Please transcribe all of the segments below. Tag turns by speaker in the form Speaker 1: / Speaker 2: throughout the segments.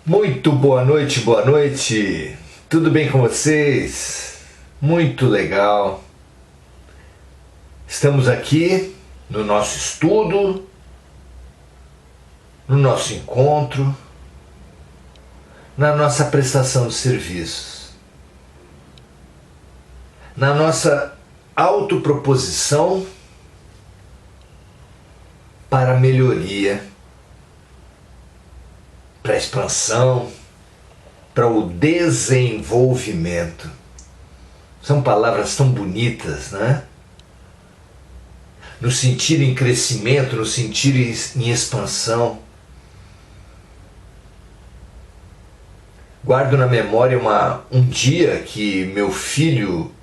Speaker 1: Muito boa noite, boa noite. Tudo bem com vocês? Muito legal. Estamos aqui no nosso estudo, no nosso encontro, na nossa prestação de serviços, na nossa autoproposição para a melhoria, para a expansão, para o desenvolvimento. São palavras tão bonitas, né? No sentido em crescimento, no sentido em expansão. Guardo na memória um dia que meu filho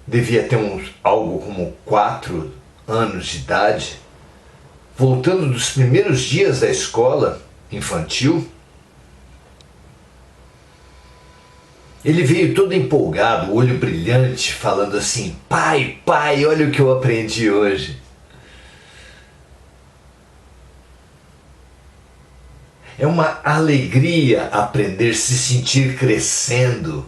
Speaker 1: devia ter algo como 4 anos de idade, voltando dos primeiros dias da escola infantil. Ele veio todo empolgado, olho brilhante, falando assim: pai, olha o que eu aprendi hoje. É uma alegria aprender, se sentir crescendo.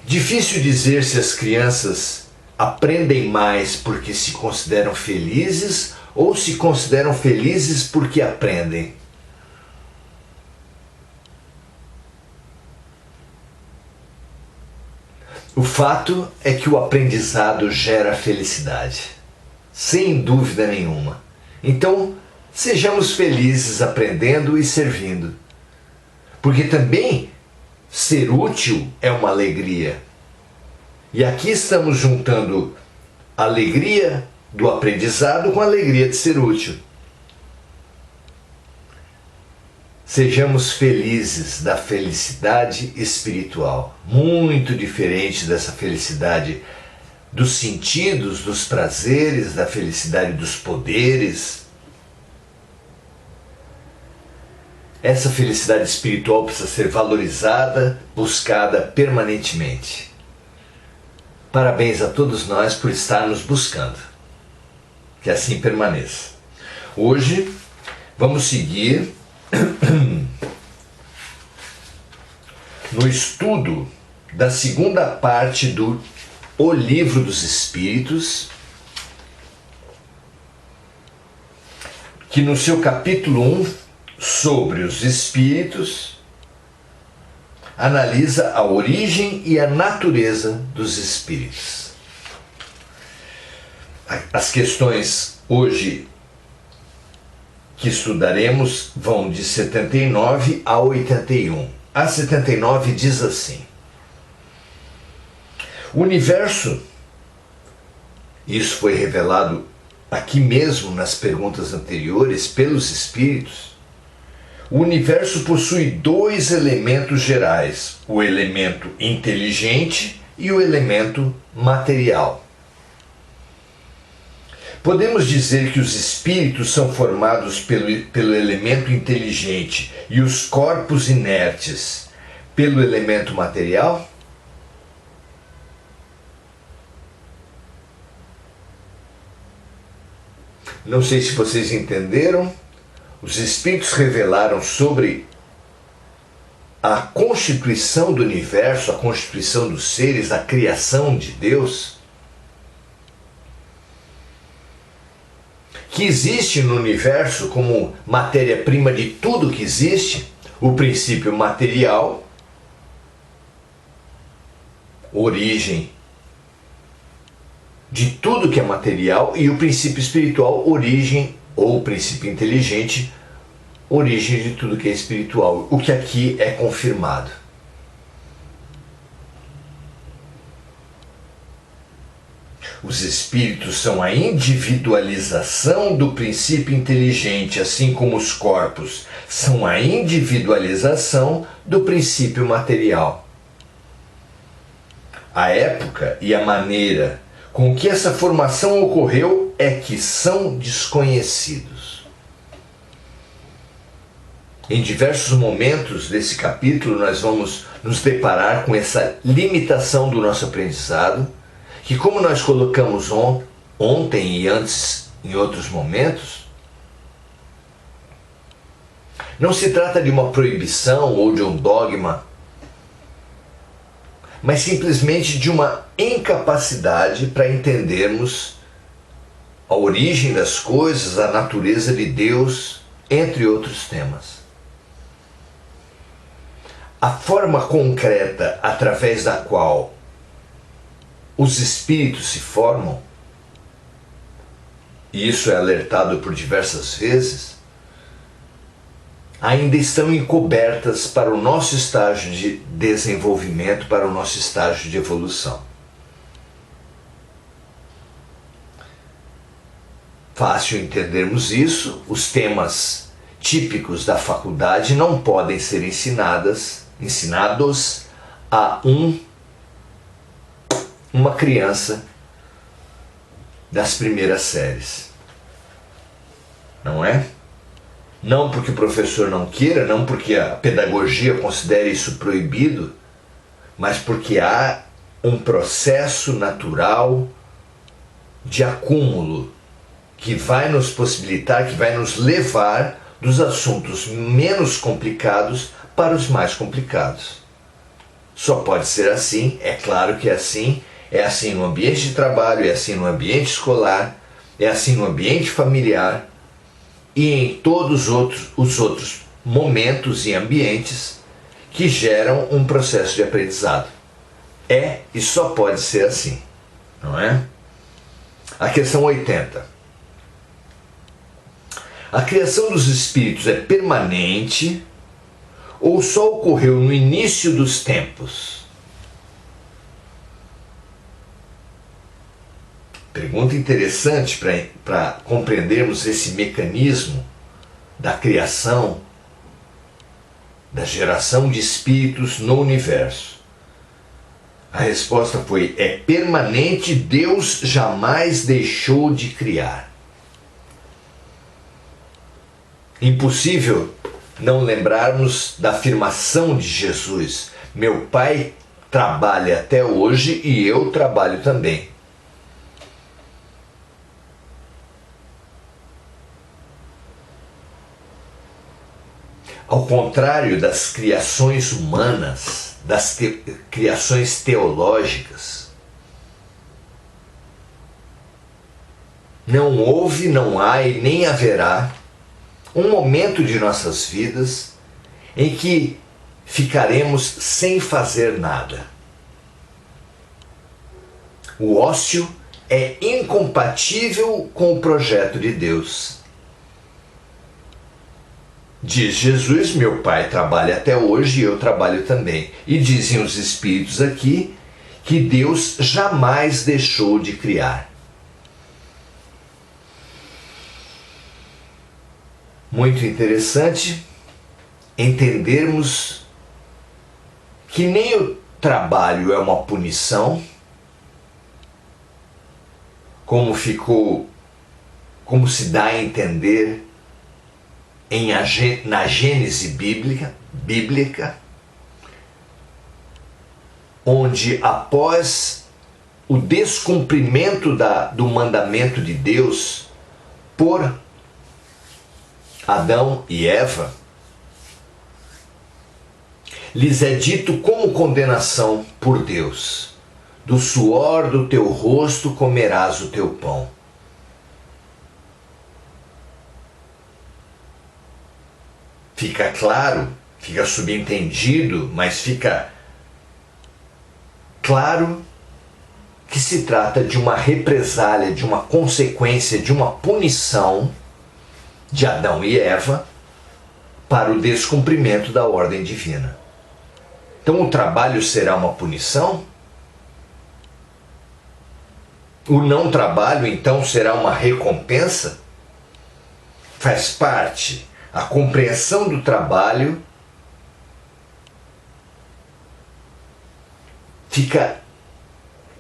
Speaker 1: Difícil dizer se as crianças aprendem mais porque se consideram felizes ou se consideram felizes porque aprendem. O fato é que o aprendizado gera felicidade, sem dúvida nenhuma. Então, sejamos felizes aprendendo e servindo, porque também ser útil é uma alegria. E aqui estamos juntando a alegria do aprendizado com a alegria de ser útil. Sejamos felizes da felicidade espiritual, muito diferente dessa felicidade dos sentidos, dos prazeres, da felicidade dos poderes. Essa felicidade espiritual precisa ser valorizada, buscada permanentemente. Parabéns a todos nós por estar nos buscando. Que assim permaneça. Hoje vamos seguir no estudo da segunda parte do O Livro dos Espíritos, que no seu capítulo 1, sobre os espíritos, analisa a origem e a natureza dos espíritos. As questões hoje que estudaremos vão de 79 a 81. A 79 diz assim: o universo, isso foi revelado aqui mesmo nas perguntas anteriores pelos espíritos, o universo possui 2 elementos gerais, o elemento inteligente e o elemento material. Podemos dizer que os espíritos são formados pelo elemento inteligente e os corpos inertes pelo elemento material? Não sei se vocês entenderam. Os espíritos revelaram sobre a constituição do universo, a constituição dos seres, a criação de Deus, que existe no universo como matéria-prima de tudo que existe, o princípio material, origem de tudo que é material, e o princípio espiritual, origem, ou princípio inteligente, origem de tudo que é espiritual, o que aqui é confirmado. Os espíritos são a individualização do princípio inteligente, assim como os corpos são a individualização do princípio material. A época e a maneira com que essa formação ocorreu é que são desconhecidos. Em diversos momentos desse capítulo nós vamos nos deparar com essa limitação do nosso aprendizado, que, como nós colocamos ontem e antes em outros momentos, não se trata de uma proibição ou de um dogma, mas simplesmente de uma incapacidade para entendermos a origem das coisas, a natureza de Deus, entre outros temas. A forma concreta através da qual os espíritos se formam, e isso é alertado por diversas vezes, ainda estão encobertas para o nosso estágio de desenvolvimento, para o nosso estágio de evolução. Fácil entendermos isso, os temas típicos da faculdade não podem ser ensinados a uma criança das primeiras séries. Não é? Não porque o professor não queira, não porque a pedagogia considere isso proibido, mas porque há um processo natural de acúmulo que vai nos possibilitar, que vai nos levar dos assuntos menos complicados para os mais complicados. Só pode ser assim, é claro que é assim no ambiente de trabalho, é assim no ambiente escolar, é assim no ambiente familiar e em todos os outros momentos e ambientes que geram um processo de aprendizado. É e só pode ser assim, não é? A questão 80. A criação dos espíritos é permanente ou só ocorreu no início dos tempos? Pergunta interessante para compreendermos esse mecanismo da criação, da geração de espíritos no universo. A resposta foi: é permanente, Deus jamais deixou de criar. Impossível não lembrarmos da afirmação de Jesus: meu Pai trabalha até hoje e eu trabalho também. Ao contrário das criações humanas, das criações teológicas, não houve, não há e nem haverá um momento de nossas vidas em que ficaremos sem fazer nada. O ócio é incompatível com o projeto de Deus. Diz Jesus: meu Pai trabalha até hoje e eu trabalho também. E dizem os Espíritos aqui que Deus jamais deixou de criar. Muito interessante entendermos que nem o trabalho é uma punição, como se dá a entender na Gênese bíblica, onde após o descumprimento do mandamento de Deus por Adão e Eva, lhes é dito como condenação por Deus: do suor do teu rosto comerás o teu pão. Fica claro, fica subentendido, mas fica claro que se trata de uma represália, de uma consequência, de uma punição de Adão e Eva para o descumprimento da ordem divina. Então o trabalho será uma punição? O não trabalho então será uma recompensa? Faz parte. A compreensão do trabalho fica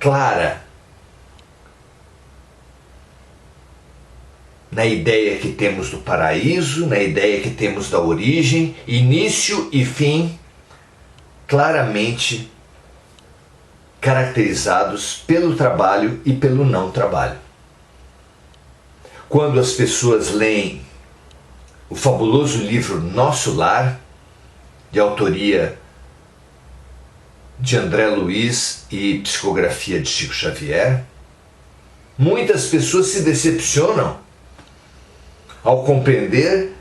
Speaker 1: clara na ideia que temos do paraíso, na ideia que temos da origem, início e fim, claramente caracterizados pelo trabalho e pelo não trabalho. quando as pessoas leem o fabuloso livro Nosso Lar, de autoria de André Luiz e psicografia de Chico Xavier, muitas pessoas se decepcionam ao compreender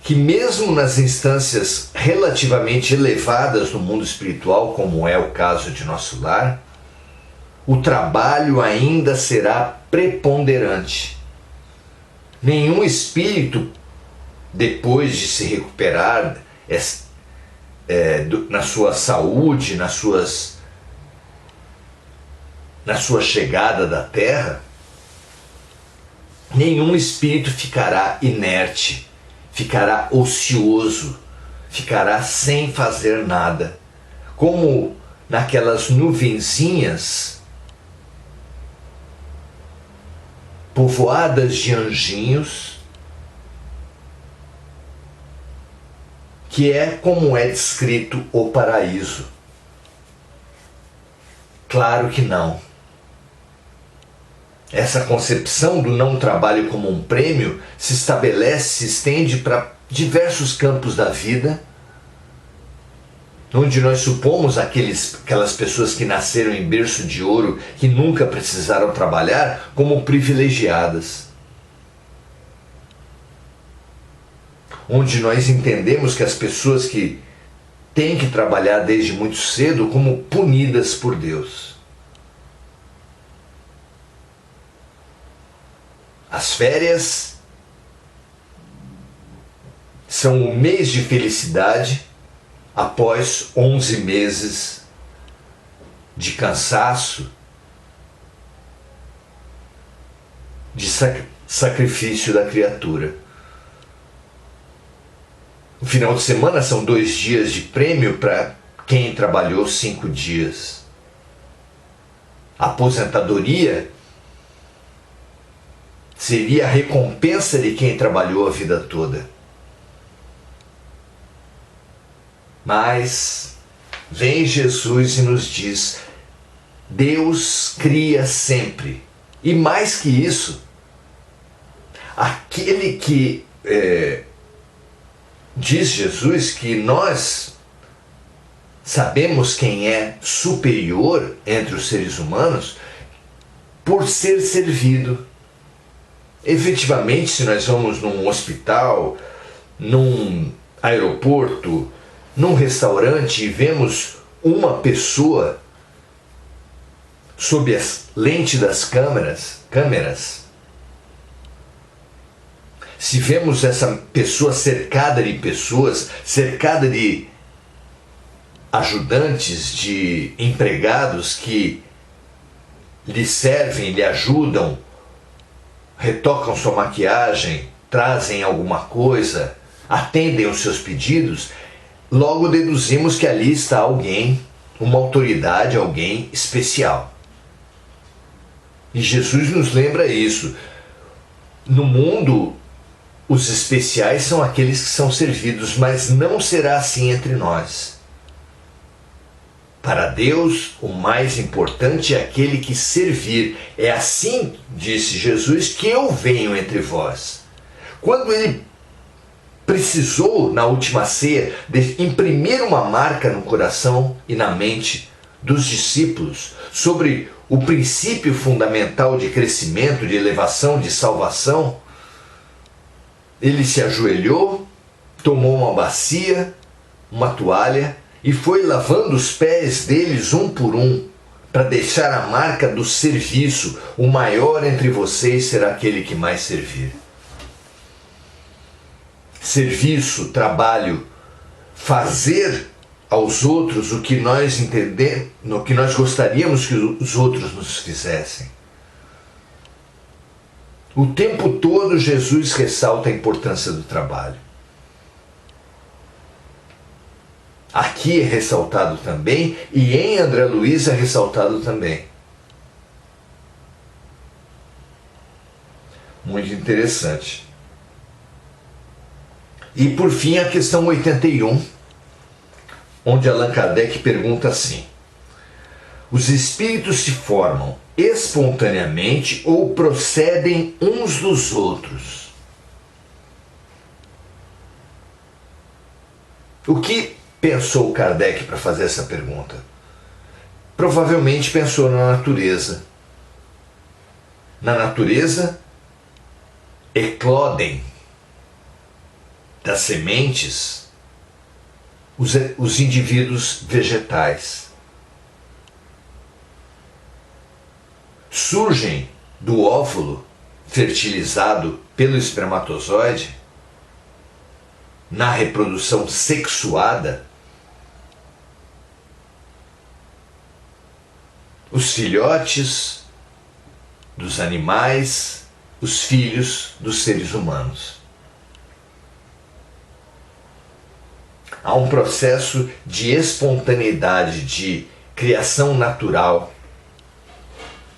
Speaker 1: que mesmo nas instâncias relativamente elevadas do mundo espiritual, como é o caso de Nosso Lar, o trabalho ainda será preponderante. Nenhum espírito, depois de se recuperar na sua saúde, na sua chegada da Terra, nenhum espírito ficará inerte, ficará ocioso, ficará sem fazer nada, como naquelas nuvenzinhas povoadas de anjinhos, que é como é descrito o paraíso. Claro que não. Essa concepção do não trabalho como um prêmio se estabelece, se estende para diversos campos da vida, onde nós supomos aquelas pessoas que nasceram em berço de ouro, que nunca precisaram trabalhar, como privilegiadas. Onde nós entendemos que as pessoas que têm que trabalhar desde muito cedo como punidas por Deus. As férias são um mês de felicidade após 11 meses de cansaço, de sacrifício da criatura. O final de semana são 2 dias de prêmio para quem trabalhou 5 dias. A aposentadoria seria a recompensa de quem trabalhou a vida toda. Mas vem Jesus e nos diz: Deus cria sempre. E mais que isso, aquele que diz Jesus que nós sabemos quem é superior entre os seres humanos por ser servido. Efetivamente, se nós vamos num hospital, num aeroporto, num restaurante e vemos uma pessoa sob a lente das câmeras, se vemos essa pessoa cercada de pessoas, cercada de ajudantes, de empregados que lhe servem, lhe ajudam, retocam sua maquiagem, trazem alguma coisa, atendem os seus pedidos, logo deduzimos que ali está alguém, uma autoridade, alguém especial. E Jesus nos lembra isso. No mundo, os especiais são aqueles que são servidos, mas não será assim entre nós. Para Deus, o mais importante é aquele que servir. É assim, disse Jesus, que eu venho entre vós. Quando ele precisou, na última ceia, de imprimir uma marca no coração e na mente dos discípulos sobre o princípio fundamental de crescimento, de elevação, de salvação, ele se ajoelhou, tomou uma bacia, uma toalha e foi lavando os pés deles um por um, para deixar a marca do serviço. O maior entre vocês será aquele que mais servir. Serviço, trabalho, fazer aos outros o que nós entendemos, o que nós gostaríamos que os outros nos fizessem. O tempo todo Jesus ressalta a importância do trabalho. Aqui é ressaltado também, e em André Luiz é ressaltado também. Muito interessante. E por fim a questão 81, onde Allan Kardec pergunta assim: Os espíritos se formam espontaneamente ou procedem uns dos outros? O que pensou Kardec para fazer essa pergunta? Provavelmente pensou na natureza. Na natureza, eclodem das sementes os indivíduos vegetais. Surgem do óvulo fertilizado pelo espermatozoide, na reprodução sexuada, os filhotes dos animais, os filhos dos seres humanos. Há um processo de espontaneidade, de criação natural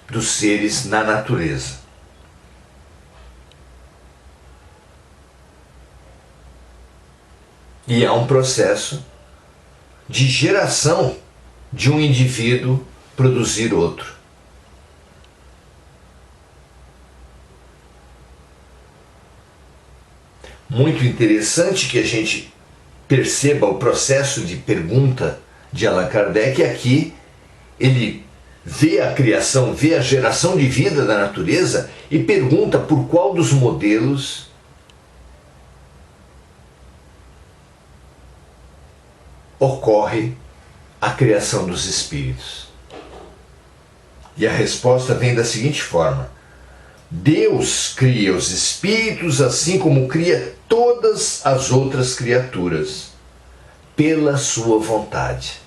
Speaker 1: dos seres na natureza. E há um processo de geração de um indivíduo produzir outro. Muito interessante que a gente perceba o processo de pergunta de Allan Kardec. Aqui ele vê a criação, vê a geração de vida da natureza e pergunta por qual dos modelos ocorre a criação dos espíritos. E a resposta vem da seguinte forma: Deus cria os espíritos assim como cria todas as outras criaturas, pela sua vontade.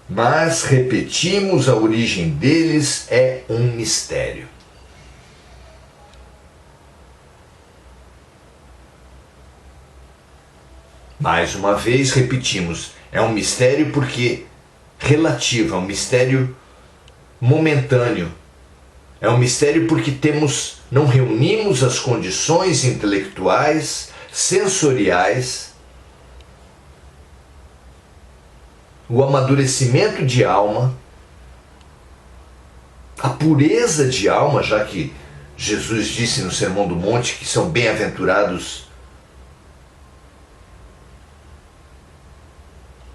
Speaker 1: Mas, repetimos, a origem deles é um mistério. Mais uma vez, repetimos, é um mistério porque relativo, é um mistério momentâneo. É um mistério porque não reunimos as condições intelectuais, sensoriais, o amadurecimento de alma, a pureza de alma, já que Jesus disse no Sermão do Monte que são bem-aventurados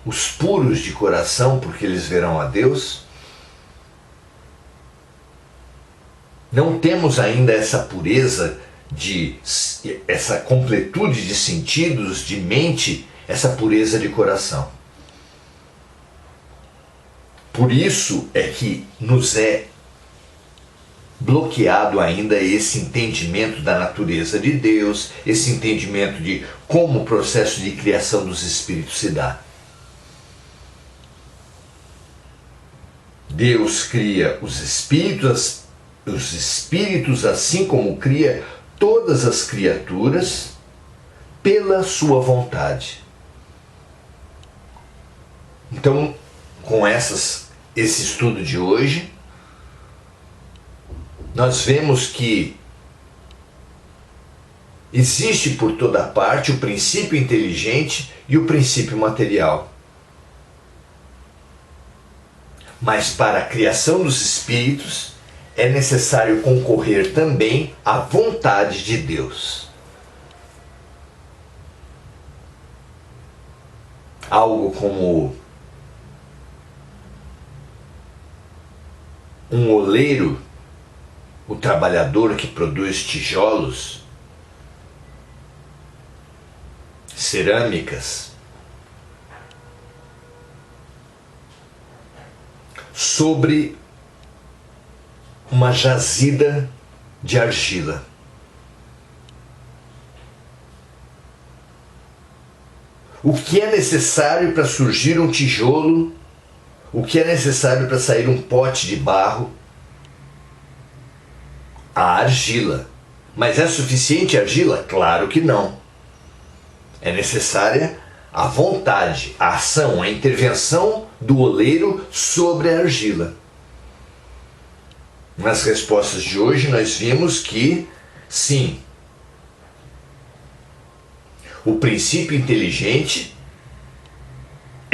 Speaker 1: os puros de coração, porque eles verão a Deus. Não temos ainda essa pureza, essa completude de sentidos, de mente, essa pureza de coração. Por isso é que nos é bloqueado ainda esse entendimento da natureza de Deus, esse entendimento de como o processo de criação dos espíritos se dá. Deus cria os espíritos assim como cria todas as criaturas pela sua vontade. Então, com esse estudo de hoje, nós vemos que existe por toda parte o princípio inteligente e o princípio material. Mas para a criação dos espíritos é necessário concorrer também à vontade de Deus. Algo como um oleiro, o trabalhador que produz tijolos, cerâmicas, sobre uma jazida de argila. O que é necessário para surgir um tijolo? O que é necessário para sair um pote de barro? A argila. Mas é suficiente a argila? Claro que não. É necessária a vontade, a ação, a intervenção do oleiro sobre a argila. Nas respostas de hoje nós vimos que, sim, o princípio inteligente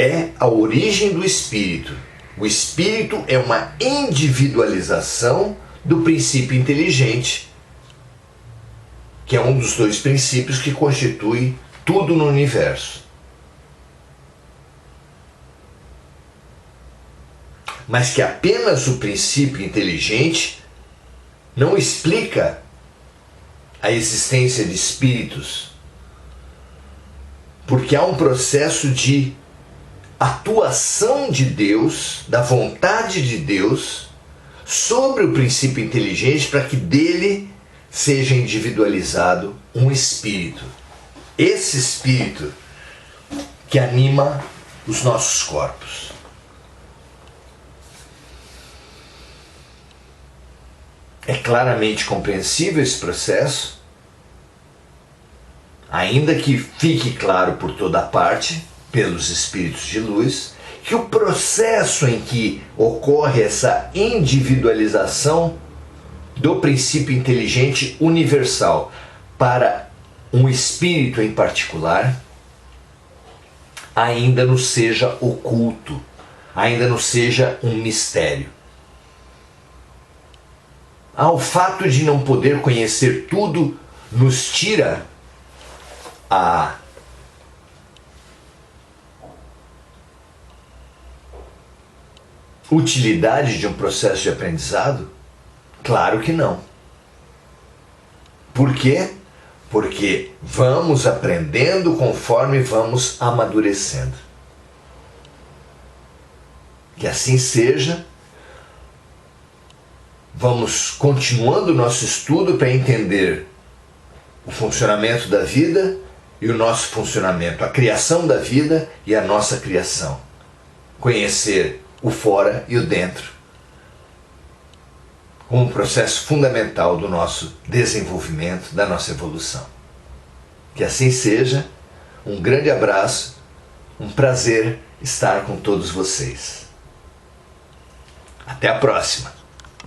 Speaker 1: é a origem do espírito. O espírito é uma individualização do princípio inteligente, que é um dos dois princípios que constitui tudo no universo. Mas que apenas o princípio inteligente não explica a existência de espíritos, porque há um processo de atuação de Deus, da vontade de Deus, sobre o princípio inteligente para que dele seja individualizado um espírito. Esse espírito que anima os nossos corpos. É claramente compreensível esse processo, ainda que fique claro por toda parte, pelos espíritos de luz, que o processo em que ocorre essa individualização do princípio inteligente universal para um espírito em particular ainda não seja oculto, ainda não seja um mistério. O fato de não poder conhecer tudo nos tira a utilidade de um processo de aprendizado? Claro que não. Por quê? Porque vamos aprendendo conforme vamos amadurecendo. Que assim seja. Vamos continuando o nosso estudo para entender o funcionamento da vida e o nosso funcionamento, a criação da vida e a nossa criação. Conhecer o fora e o dentro, como um processo fundamental do nosso desenvolvimento, da nossa evolução. Que assim seja. Um grande abraço, um prazer estar com todos vocês. Até a próxima!